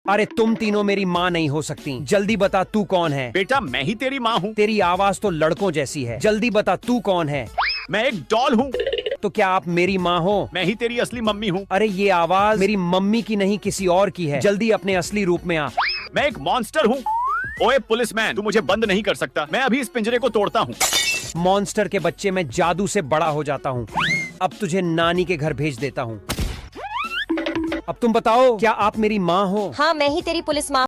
अरे तुम तीनों मेरी माँ नहीं हो सकती। जल्दी बता तू कौन है। बेटा मैं ही तेरी माँ हूँ। तेरी आवाज तो लड़कों जैसी है। जल्दी बता तू कौन है। मैं एक डॉल हूँ। तो क्या आप मेरी माँ हो? मैं ही तेरी असली मम्मी हूँ। अरे ये आवाज मेरी मम्मी की नहीं किसी और की है। जल्दी अपने असली रूप में आ। मैं एक मॉन्स्टर हूँ। ओए पुलिसमैन, तू मुझे बंद नहीं कर सकता। मैं अभी इस पिंजरे को तोड़ता हूँ। मॉन्स्टर के बच्चे, मैं जादू से बड़ा हो जाता हूँ। अब तुझे नानी के घर भेज देता हूँ। अब तुम बताओ, क्या आप मेरी माँ हो? हाँ, मैं ही तेरी पुलिस माँ